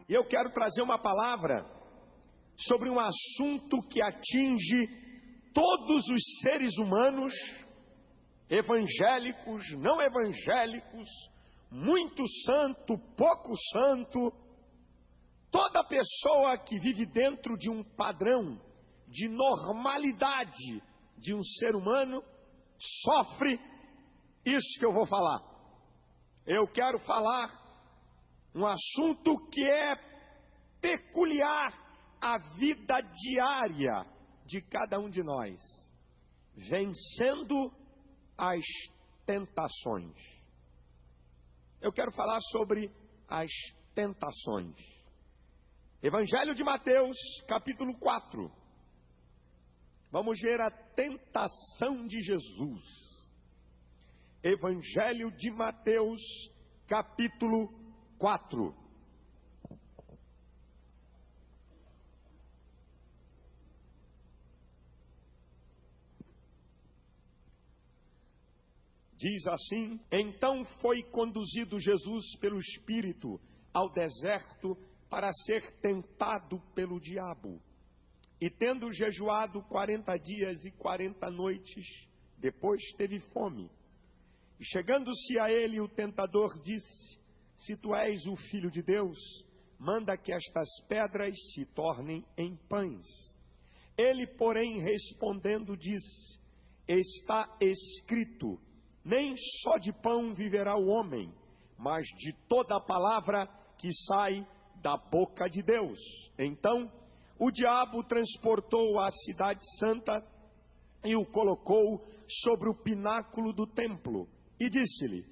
E eu quero trazer uma palavra sobre um assunto que atinge todos os seres humanos, evangélicos, não evangélicos, muito santo, pouco santo. Toda pessoa que vive dentro de um padrão de normalidade de um ser humano sofre isso que eu vou falar. Eu quero falar um assunto que é peculiar à vida diária de cada um de nós: vencendo as tentações. Eu quero falar sobre as tentações. Evangelho de Mateus, capítulo 4. Vamos ver a tentação de Jesus. Evangelho de Mateus, capítulo 4. Diz assim: então foi conduzido Jesus pelo Espírito ao deserto para ser tentado pelo diabo. E tendo jejuado 40 dias e 40 noites, depois teve fome. E chegando-se a ele, o tentador disse: se tu és o Filho de Deus, manda que estas pedras se tornem em pães. Ele, porém, respondendo, disse: está escrito, nem só de pão viverá o homem, mas de toda a palavra que sai da boca de Deus. Então o diabo transportou a cidade santa e o colocou sobre o pináculo do templo e disse-lhe: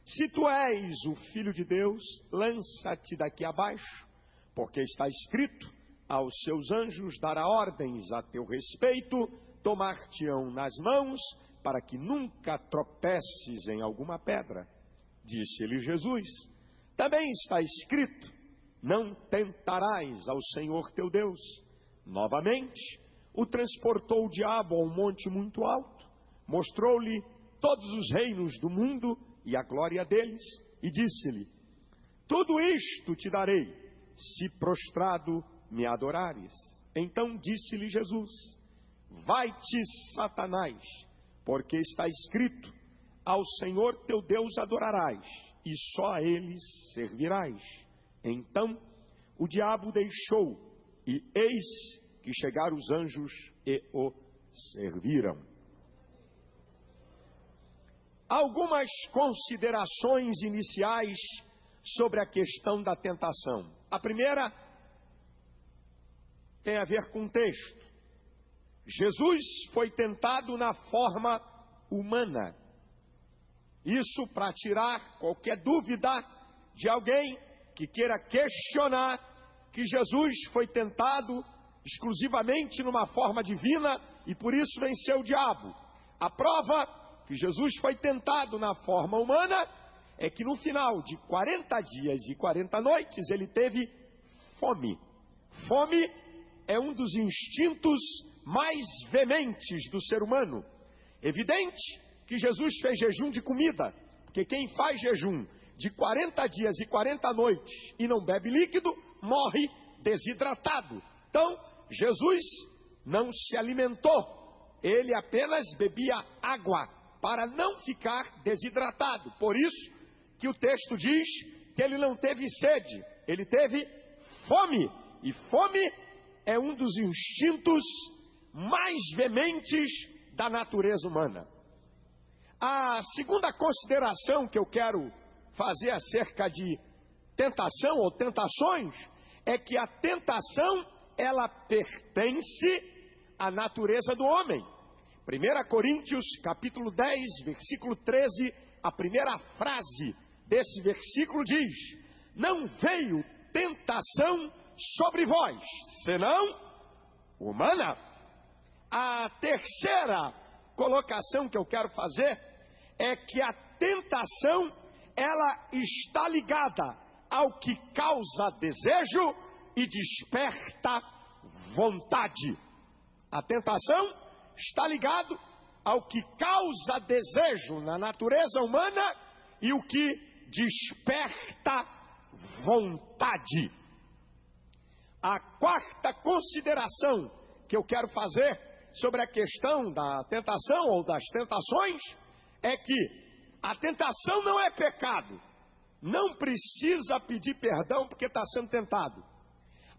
se tu és o Filho de Deus, lança-te daqui abaixo, porque está escrito, aos seus anjos dará ordens a teu respeito, tomar-te-ão nas mãos, para que nunca tropeces em alguma pedra. Disse-lhe Jesus: também está escrito, não tentarás ao Senhor teu Deus. Novamente o transportou o diabo a um monte muito alto, mostrou-lhe todos os reinos do mundo e a glória deles, e disse-lhe: tudo isto te darei, se prostrado me adorares. Então disse-lhe Jesus: vai-te, Satanás, porque está escrito, ao Senhor teu Deus adorarás, e só a ele servirás. Então o diabo deixou, e eis que chegaram os anjos e o serviram. Algumas considerações iniciais sobre a questão da tentação. A primeira tem a ver com o texto. Jesus foi tentado na forma humana. Isso para tirar qualquer dúvida de alguém que queira questionar que Jesus foi tentado exclusivamente numa forma divina e por isso venceu o diabo. A prova que Jesus foi tentado na forma humana é que no final de 40 dias e 40 noites ele teve fome. Fome é um dos instintos mais veementes do ser humano. Evidente que Jesus fez jejum de comida, porque quem faz jejum de 40 dias e 40 noites e não bebe líquido, morre desidratado. Então, Jesus não se alimentou, ele apenas bebia água para não ficar desidratado. Por isso que o texto diz que ele não teve sede, ele teve fome. E fome é um dos instintos mais veementes da natureza humana. A segunda consideração que eu quero fazer acerca de tentação ou tentações é que a tentação, ela pertence à natureza do homem. 1 Coríntios capítulo 10, versículo 13, a primeira frase desse versículo diz: não veio tentação sobre vós, senão humana. A terceira colocação que eu quero fazer é que a tentação, ela está ligada ao que causa desejo e desperta vontade. A tentação está ligado ao que causa desejo na natureza humana e o que desperta vontade. A quarta consideração que eu quero fazer sobre a questão da tentação ou das tentações é que a tentação não é pecado. Não precisa pedir perdão porque está sendo tentado.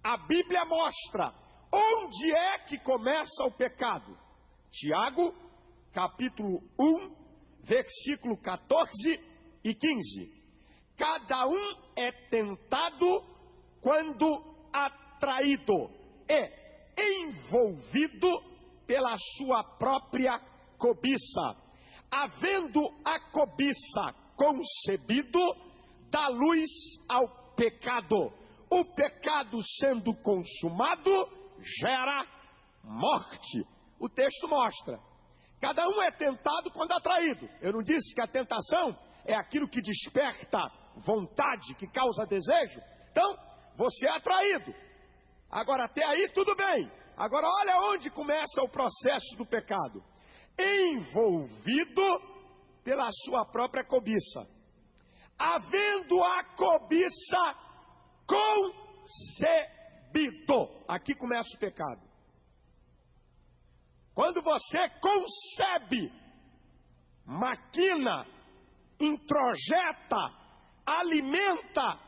A Bíblia mostra onde é que começa o pecado. Tiago, capítulo 1, versículo 14 e 15. Cada um é tentado quando atraído e envolvido pela sua própria cobiça. Havendo a cobiça concebido, dá luz ao pecado. O pecado sendo consumado, gera morte. O texto mostra. Cada um é tentado quando atraído. Eu não disse que a tentação é aquilo que desperta vontade, que causa desejo? Então, você é atraído. Agora, até aí tudo bem. Agora, olha onde começa o processo do pecado. Envolvido pela sua própria cobiça. Havendo a cobiça concebido. Aqui começa o pecado. Quando você concebe, maquina, introjeta, alimenta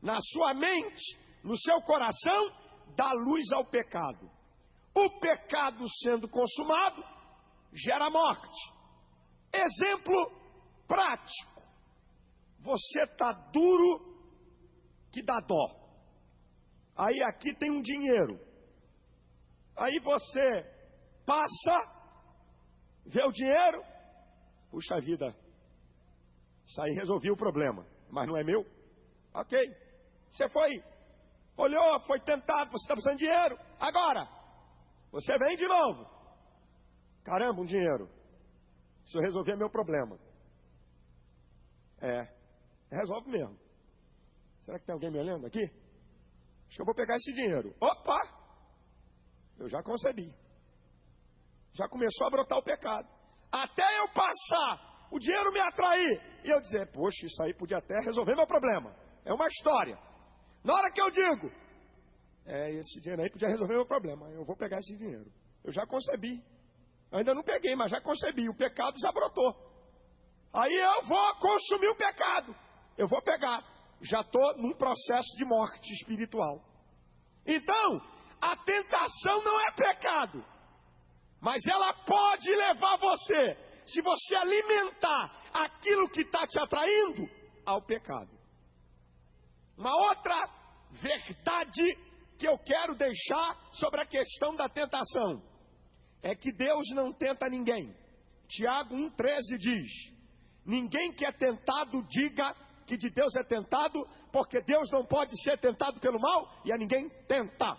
na sua mente, no seu coração, dá luz ao pecado. O pecado sendo consumado, gera morte. Exemplo prático. Você está duro que dá dó. Aí aqui tem um dinheiro. Aí você passa, vê o dinheiro, puxa vida, isso aí resolveu o problema, mas não é meu. Ok, você foi, olhou, foi tentado, você está precisando de dinheiro. Agora, você vem de novo. Caramba, um dinheiro. Isso resolver meu problema. Resolve mesmo. Será que tem alguém me olhando aqui? Acho que eu vou pegar esse dinheiro. Opa! Eu já concebi. Já começou a brotar o pecado. Até eu passar, o dinheiro me atrair, e eu dizer, poxa, isso aí podia até resolver meu problema. É uma história. Na hora que eu digo, esse dinheiro aí podia resolver meu problema, eu vou pegar esse dinheiro. Eu já concebi. Eu ainda não peguei, mas já concebi. O pecado já brotou. Aí eu vou consumir o pecado. Eu vou pegar. Já estou num processo de morte espiritual. Então, a tentação não é pecado. Mas ela pode levar você, se você alimentar aquilo que está te atraindo, ao pecado. Uma outra verdade que eu quero deixar sobre a questão da tentação é que Deus não tenta ninguém. Tiago 1,13 diz: ninguém que é tentado diga que de Deus é tentado, porque Deus não pode ser tentado pelo mal e a ninguém tenta.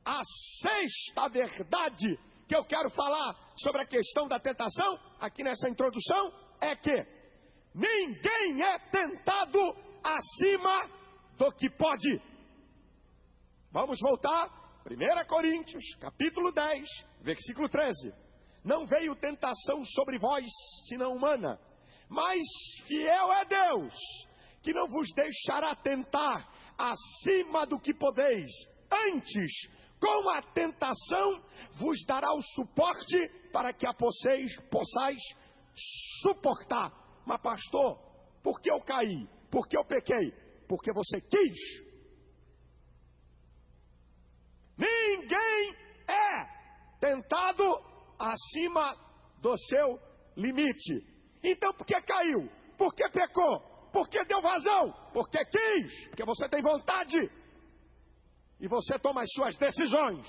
A sexta verdade que eu quero falar sobre a questão da tentação, aqui nessa introdução, é que ninguém é tentado acima do que pode. Vamos voltar, 1 Coríntios, capítulo 10, versículo 13. Não veio tentação sobre vós, senão humana, mas fiel é Deus, que não vos deixará tentar acima do que podeis. Antes, com a tentação, vos dará o suporte para que a possais suportar. Mas pastor, por que eu caí? Por que eu pequei? Porque você quis. Ninguém é tentado acima do seu limite. Então por que caiu? Por que pecou? Por que deu vazão? Porque quis. Porque você tem vontade. E você toma as suas decisões.